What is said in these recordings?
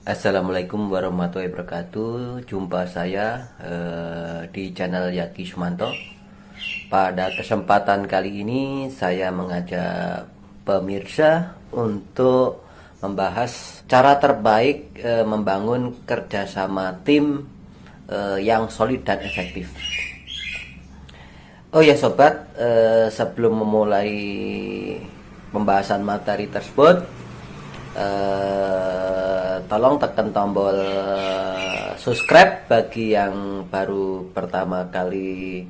Assalamualaikum warahmatullahi wabarakatuh. Jumpa saya di channel Yaki Sumanto. Pada kesempatan kali ini saya mengajak pemirsa untuk membahas cara terbaik membangun kerjasama tim yang solid dan efektif. Oh ya sobat, sebelum memulai pembahasan materi tersebut, tolong tekan tombol subscribe bagi yang baru pertama kali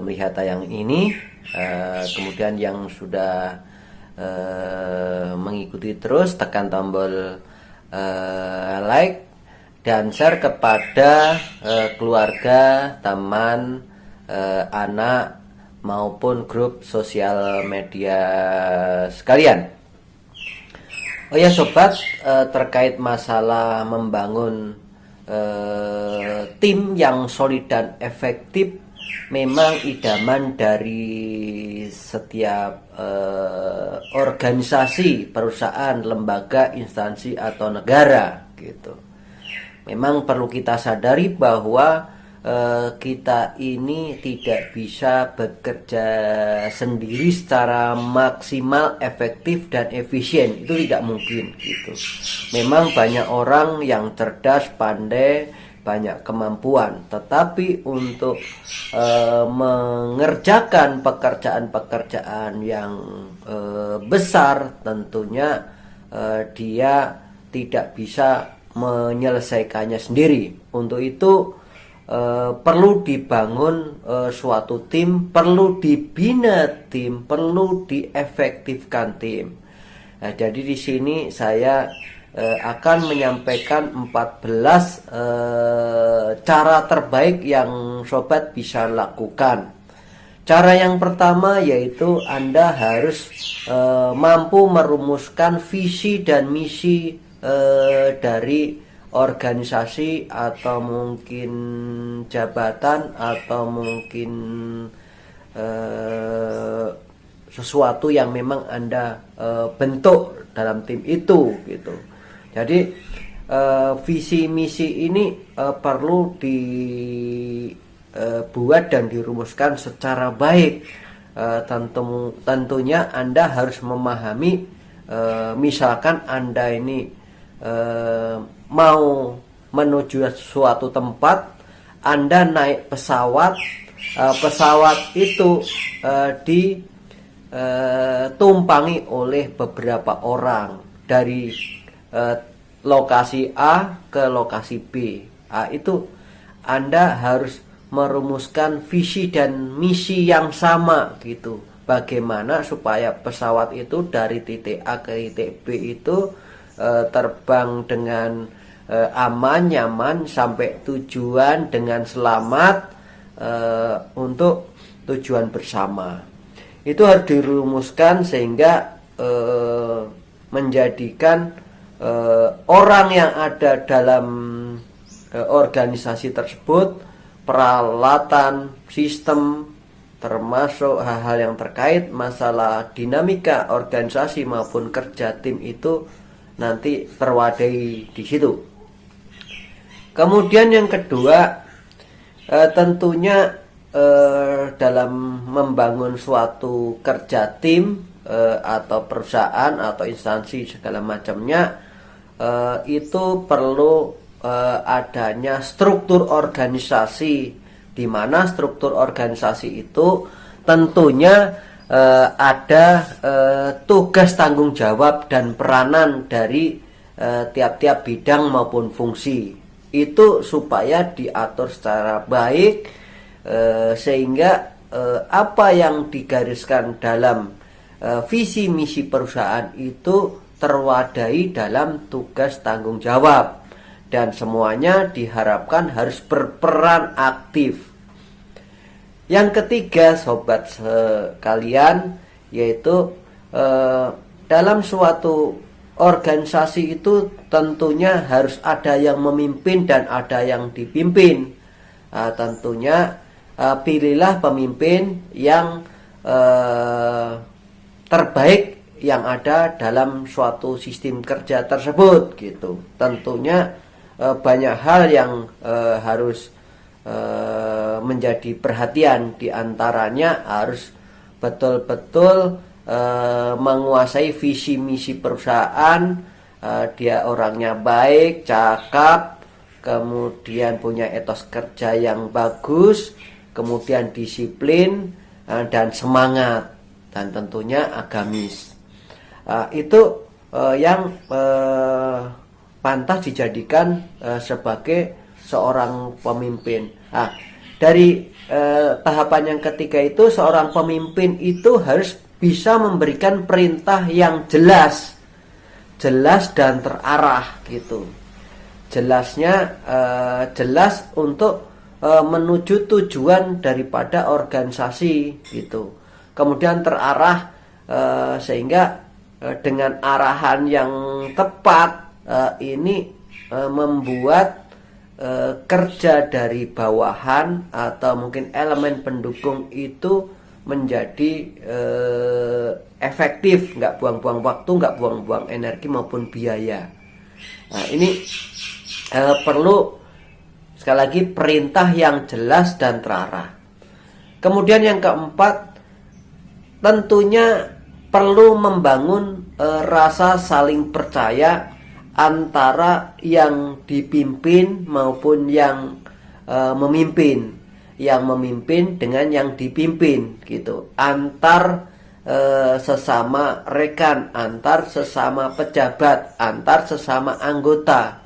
melihat tayang ini. Kemudian yang sudah mengikuti terus tekan tombol like dan share kepada keluarga, teman, anak maupun grup sosial media sekalian. Oh ya sobat, terkait masalah membangun tim yang solid dan efektif memang idaman dari setiap organisasi, perusahaan, lembaga, instansi atau negara gitu. Memang perlu kita sadari bahwa kita ini tidak bisa bekerja sendiri secara maksimal, efektif dan efisien. Itu tidak mungkin gitu. Memang banyak orang yang cerdas, pandai, banyak kemampuan, tetapi untuk mengerjakan pekerjaan-pekerjaan yang besar tentunya dia tidak bisa menyelesaikannya sendiri. Untuk itu perlu dibangun suatu tim, perlu dibina tim, perlu diefektifkan tim. Nah, jadi di sini saya akan menyampaikan 14 cara terbaik yang sobat bisa lakukan. Cara yang pertama yaitu Anda harus mampu merumuskan visi dan misi dari organisasi atau mungkin jabatan atau mungkin sesuatu yang memang Anda bentuk dalam tim itu gitu. Jadi visi misi ini perlu dibuat dan dirumuskan secara baik. Tentunya Anda harus memahami, misalkan Anda ini mau menuju suatu tempat, Anda naik pesawat, pesawat itu ditumpangi oleh beberapa orang dari lokasi A ke lokasi B. Itu Anda harus merumuskan visi dan misi yang sama gitu. Bagaimana supaya pesawat itu dari titik A ke titik B itu terbang dengan aman, nyaman sampai tujuan dengan selamat untuk tujuan bersama. Itu harus dirumuskan sehingga menjadikan orang yang ada dalam organisasi tersebut, peralatan, sistem, termasuk hal-hal yang terkait masalah dinamika organisasi maupun kerja tim itu nanti terwadai di situ. Kemudian yang kedua, tentunya dalam membangun suatu kerja tim atau perusahaan atau instansi segala macamnya, itu perlu adanya struktur organisasi, di mana struktur organisasi itu tentunya ada tugas tanggung jawab dan peranan dari tiap-tiap bidang maupun fungsi. Itu supaya diatur secara baik sehingga apa yang digariskan dalam visi misi perusahaan itu terwadai dalam tugas tanggung jawab dan semuanya diharapkan harus berperan aktif. Yang ketiga sobat sekalian, yaitu dalam suatu organisasi itu tentunya harus ada yang memimpin dan ada yang dipimpin. Tentunya pilihlah pemimpin yang terbaik yang ada dalam suatu sistem kerja tersebut gitu. Tentunya banyak hal yang harus menjadi perhatian, diantaranya harus betul-betul menguasai visi misi perusahaan. Dia orangnya baik, cakap, kemudian punya etos kerja yang bagus, kemudian disiplin dan semangat, dan tentunya agamis. Itu yang pantas dijadikan sebagai seorang pemimpin. Dari tahapan yang ketiga itu, seorang pemimpin itu harus bisa memberikan perintah yang jelas dan terarah gitu. Jelasnya jelas untuk menuju tujuan daripada organisasi gitu. Kemudian terarah sehingga dengan arahan yang tepat ini membuat kerja dari bawahan atau mungkin elemen pendukung itu menjadi efektif, nggak buang-buang waktu, nggak buang-buang energi maupun biaya. Ini perlu sekali lagi perintah yang jelas dan terarah. Kemudian yang keempat, tentunya perlu membangun rasa saling percaya antara yang dipimpin maupun yang memimpin. Yang memimpin dengan yang dipimpin gitu. Antar sesama rekan, antar sesama pejabat, antar sesama anggota.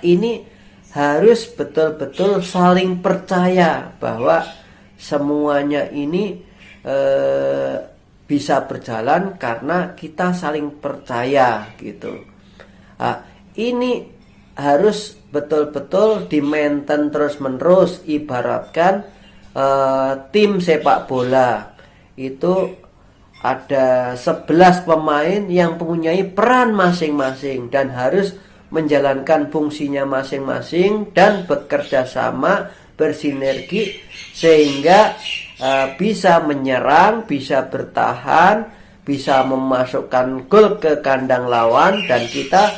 Ini harus betul-betul saling percaya bahwa semuanya ini bisa berjalan karena kita saling percaya gitu. Ini harus betul-betul di-maintain terus-menerus. Ibaratkan tim sepak bola itu ada 11 pemain yang mempunyai peran masing-masing dan harus menjalankan fungsinya masing-masing dan bekerja sama, bersinergi sehingga bisa menyerang, bisa bertahan, bisa memasukkan gol ke kandang lawan, dan kita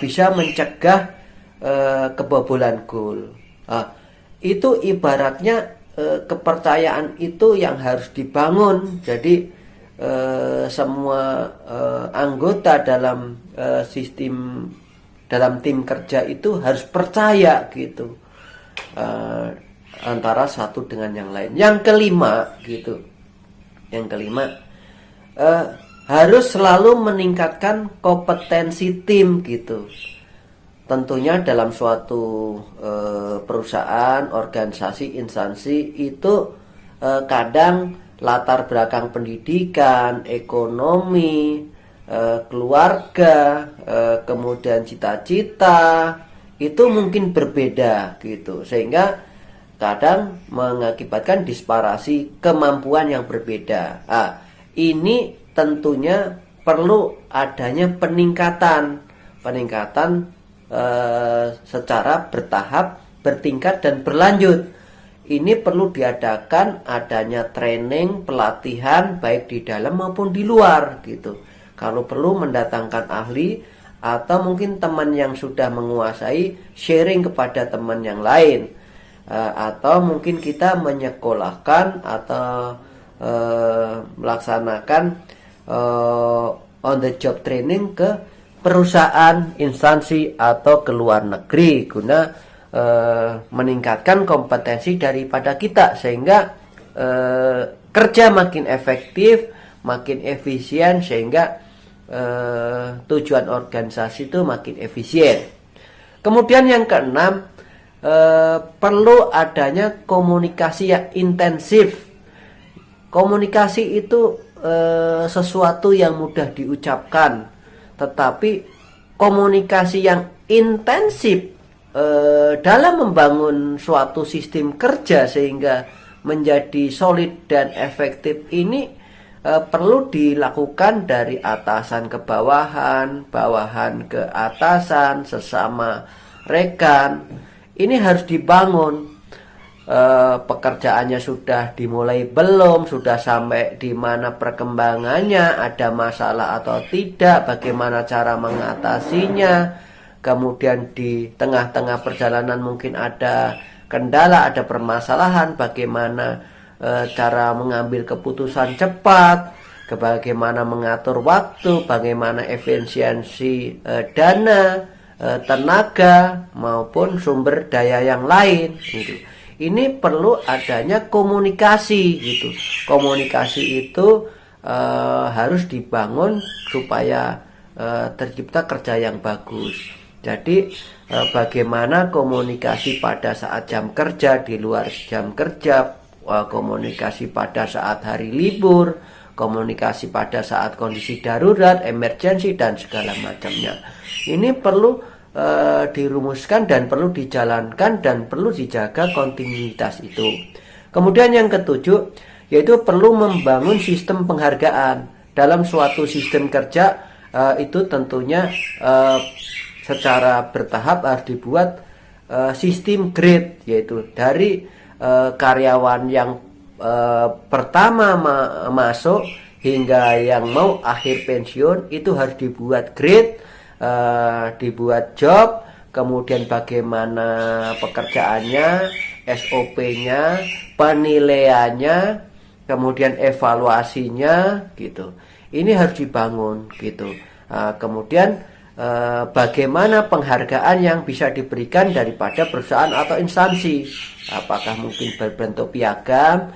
bisa mencegah kebobolan gol. Itu ibaratnya kepercayaan itu yang harus dibangun. Jadi semua anggota dalam sistem, dalam tim kerja itu harus percaya gitu antara satu dengan yang lain. Yang kelima gitu, harus selalu meningkatkan kompetensi tim gitu. Tentunya dalam suatu perusahaan, organisasi, instansi itu kadang latar belakang pendidikan, ekonomi, keluarga, kemudian cita-cita itu mungkin berbeda gitu, sehingga kadang mengakibatkan disparasi kemampuan yang berbeda. Ini tentunya perlu adanya peningkatan secara bertahap, bertingkat dan berlanjut. Ini perlu diadakan adanya training, pelatihan baik di dalam maupun di luar gitu. Kalau perlu mendatangkan ahli atau mungkin teman yang sudah menguasai, sharing kepada teman yang lain. Atau mungkin kita menyekolahkan atau melaksanakan on the job training ke perusahaan, instansi atau ke luar negeri guna meningkatkan kompetensi daripada kita, sehingga kerja makin efektif, makin efisien, sehingga tujuan organisasi itu makin efisien. Kemudian yang keenam, perlu adanya komunikasi yang intensif. Komunikasi itu sesuatu yang mudah diucapkan, tetapi komunikasi yang intensif dalam membangun suatu sistem kerja sehingga menjadi solid dan efektif ini perlu dilakukan dari atasan ke bawahan, bawahan ke atasan, sesama rekan. Ini harus dibangun. pekerjaannya sudah dimulai belum, sudah sampai di mana perkembangannya, ada masalah atau tidak, bagaimana cara mengatasinya. Kemudian di tengah-tengah perjalanan mungkin ada kendala, ada permasalahan, bagaimana cara mengambil keputusan cepat, bagaimana mengatur waktu, bagaimana efisiensi dana, tenaga maupun sumber daya yang lain gitu. Ini perlu adanya komunikasi gitu. Komunikasi itu harus dibangun supaya tercipta kerja yang bagus. Jadi bagaimana komunikasi pada saat jam kerja, di luar jam kerja, komunikasi pada saat hari libur, komunikasi pada saat kondisi darurat, emergensi dan segala macamnya. Ini perlu dirumuskan dan perlu dijalankan dan perlu dijaga kontinuitas itu. Kemudian yang ketujuh, yaitu perlu membangun sistem penghargaan. Dalam suatu sistem kerja itu tentunya secara bertahap harus dibuat sistem grade, yaitu dari karyawan yang pertama masuk hingga yang mau akhir pensiun itu harus dibuat grade, dibuat job, kemudian bagaimana pekerjaannya, SOP-nya, penilaiannya, kemudian evaluasinya gitu. Ini harus dibangun gitu. Kemudian bagaimana penghargaan yang bisa diberikan daripada perusahaan atau instansi, apakah mungkin berbentuk piagam,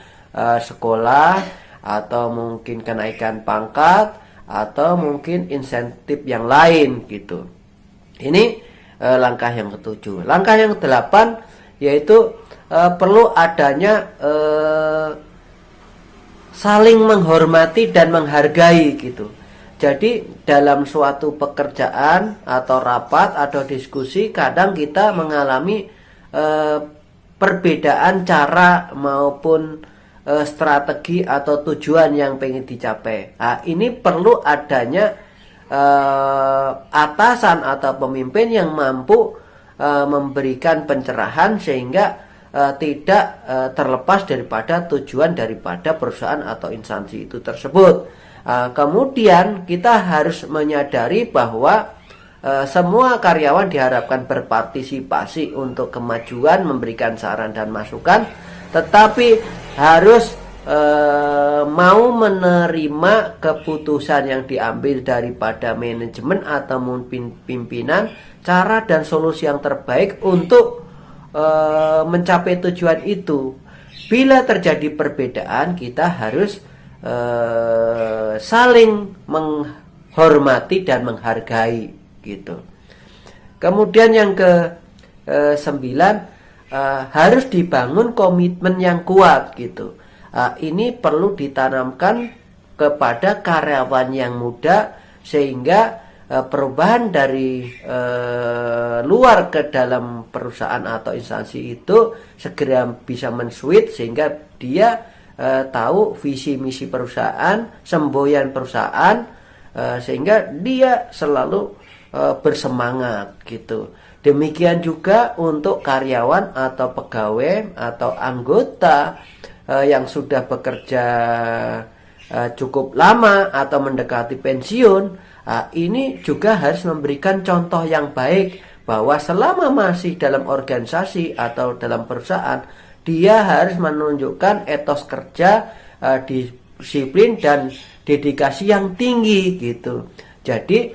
sekolah, atau mungkin kenaikan pangkat, atau mungkin insentif yang lain gitu. Ini langkah yang ketujuh. Langkah yang kedelapan yaitu perlu adanya saling menghormati dan menghargai gitu. Jadi dalam suatu pekerjaan atau rapat atau diskusi kadang kita mengalami perbedaan cara maupun strategi atau tujuan yang pengen dicapai. Nah, ini perlu adanya atasan atau pemimpin yang mampu memberikan pencerahan sehingga tidak terlepas daripada tujuan daripada perusahaan atau instansi itu tersebut. Kemudian kita harus menyadari bahwa semua karyawan diharapkan berpartisipasi untuk kemajuan, memberikan saran dan masukan, tetapi harus mau menerima keputusan yang diambil daripada manajemen atau pimpinan, cara dan solusi yang terbaik untuk mencapai tujuan itu. Bila terjadi perbedaan, kita harus saling menghormati dan menghargai gitu. Kemudian yang ke-9, harus dibangun komitmen yang kuat gitu. Ini perlu ditanamkan kepada karyawan yang muda sehingga perubahan dari luar ke dalam perusahaan atau instansi itu segera bisa men-switch sehingga dia tahu visi misi perusahaan, semboyan perusahaan, sehingga dia selalu bersemangat gitu. Demikian juga untuk karyawan atau pegawai atau anggota yang sudah bekerja cukup lama atau mendekati pensiun, ini juga harus memberikan contoh yang baik bahwa selama masih dalam organisasi atau dalam perusahaan, dia harus menunjukkan etos kerja, disiplin dan dedikasi yang tinggi gitu. Jadi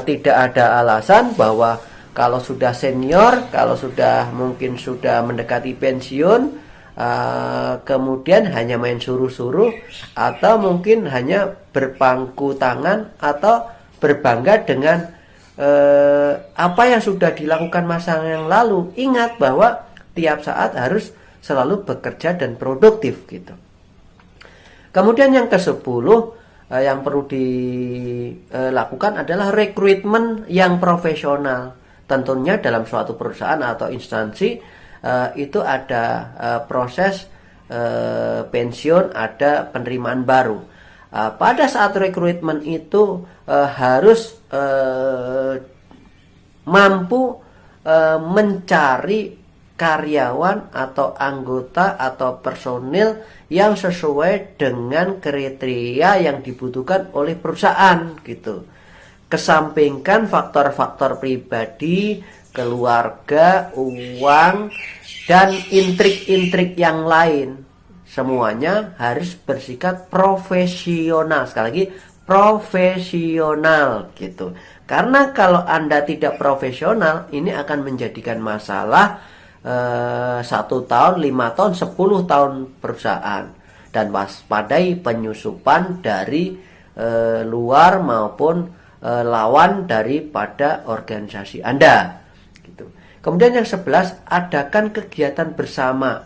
tidak ada alasan bahwa kalau sudah senior, kalau sudah mungkin sudah mendekati pensiun, kemudian hanya main suruh-suruh atau mungkin hanya berpangku tangan atau berbangga dengan apa yang sudah dilakukan masa yang lalu. Ingat bahwa tiap saat harus selalu bekerja dan produktif gitu. Kemudian yang ke-10 yang perlu dilakukan adalah rekrutmen yang profesional. Tentunya dalam suatu perusahaan atau instansi itu ada proses pensiun, ada penerimaan baru. Pada saat rekrutmen itu harus mampu mencari karyawan atau anggota atau personil yang sesuai dengan kriteria yang dibutuhkan oleh perusahaan gitu. Kesampingkan faktor-faktor pribadi, keluarga, uang, dan intrik-intrik yang lain. Semuanya harus bersikap profesional. Sekali lagi, profesional gitu. Karena kalau Anda tidak profesional, ini akan menjadikan masalah 1 tahun, 5 tahun, 10 tahun perusahaan. Dan waspadai penyusupan dari luar maupun lawan daripada organisasi Anda gitu. Kemudian yang 11, adakan kegiatan bersama.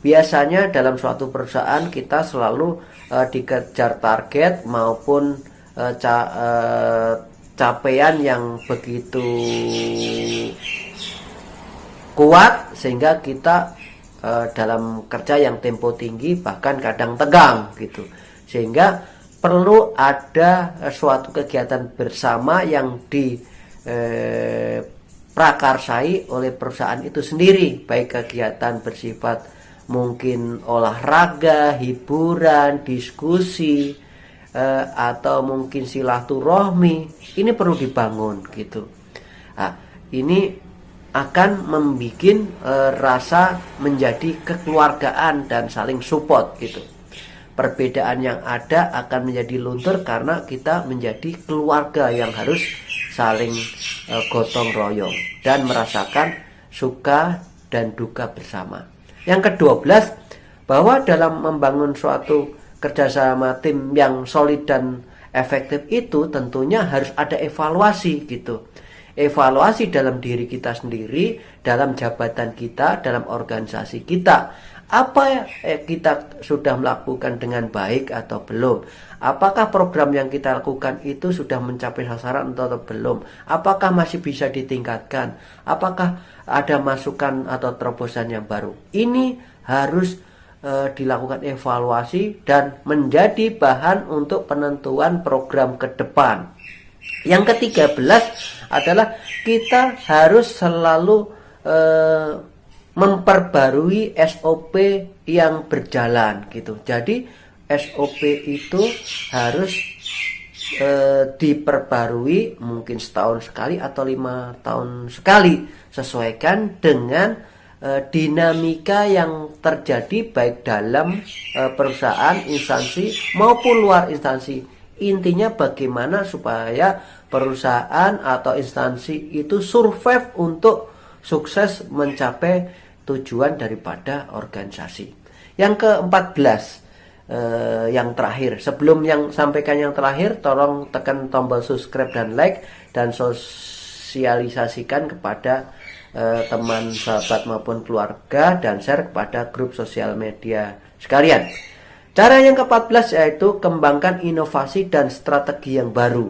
Biasanya dalam suatu perusahaan kita selalu dikejar target maupun capaian yang begitu kuat sehingga kita dalam kerja yang tempo tinggi bahkan kadang tegang gitu. Sehingga perlu ada suatu kegiatan bersama yang diprakarsai oleh perusahaan itu sendiri, baik kegiatan bersifat mungkin olahraga, hiburan, diskusi, atau mungkin silaturahmi. Ini perlu dibangun gitu. Nah, ini akan membuat rasa menjadi kekeluargaan dan saling support gitu. Perbedaan yang ada akan menjadi luntur karena kita menjadi keluarga yang harus saling gotong royong dan merasakan suka dan duka bersama. Yang ke-12, bahwa dalam membangun suatu kerjasama tim yang solid dan efektif itu tentunya harus ada evaluasi gitu. Evaluasi dalam diri kita sendiri, dalam jabatan kita, dalam organisasi kita. Apa kita sudah melakukan dengan baik atau belum? Apakah program yang kita lakukan itu sudah mencapai sasaran atau belum? Apakah masih bisa ditingkatkan? Apakah ada masukan atau terobosan yang baru? Ini harus dilakukan evaluasi dan menjadi bahan untuk penentuan program ke depan. Yang ke-13 adalah kita harus selalu memperbarui SOP yang berjalan gitu. Jadi SOP itu harus diperbarui mungkin setahun sekali atau 5 tahun sekali, sesuaikan dengan dinamika yang terjadi baik dalam perusahaan, instansi maupun luar instansi. Intinya bagaimana supaya perusahaan atau instansi itu survive untuk sukses mencapai tujuan daripada organisasi. Yang ke-14, yang terakhir, sebelum yang sampaikan yang terakhir, tolong tekan tombol subscribe dan like dan sosialisasikan kepada teman, sahabat maupun keluarga dan share kepada grup sosial media sekalian. Cara yang ke-14 yaitu kembangkan inovasi dan strategi yang baru.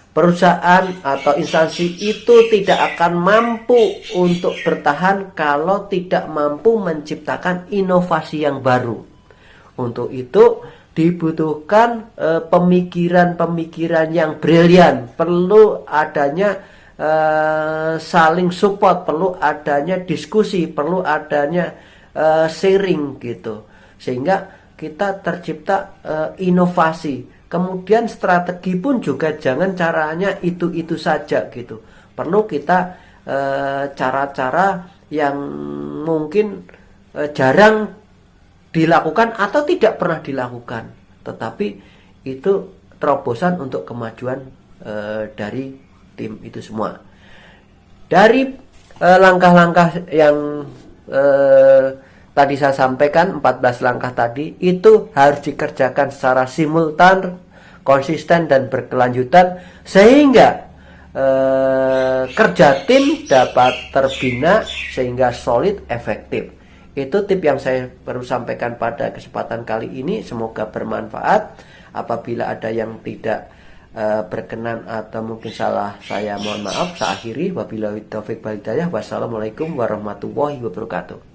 Perusahaan atau instansi itu tidak akan mampu untuk bertahan kalau tidak mampu menciptakan inovasi yang baru. Untuk itu dibutuhkan pemikiran-pemikiran yang brilian, perlu adanya saling support, perlu adanya diskusi, perlu adanya sharing gitu, sehingga kita tercipta inovasi. Kemudian strategi pun juga jangan caranya itu saja gitu. Perlu kita cara-cara yang mungkin jarang dilakukan atau tidak pernah dilakukan, tetapi itu terobosan untuk kemajuan dari tim itu semua. Dari langkah-langkah yang tadi saya sampaikan, 14 langkah tadi itu harus dikerjakan secara simultan, konsisten dan berkelanjutan sehingga kerja tim dapat terbina sehingga solid, efektif. Itu tip yang saya baru sampaikan pada kesempatan kali ini. Semoga bermanfaat. Apabila ada yang tidak berkenan atau mungkin salah, saya mohon maaf. Saya akhiri. Wabillahi taufiq wal hidayah. Wassalamualaikum warahmatullahi wabarakatuh.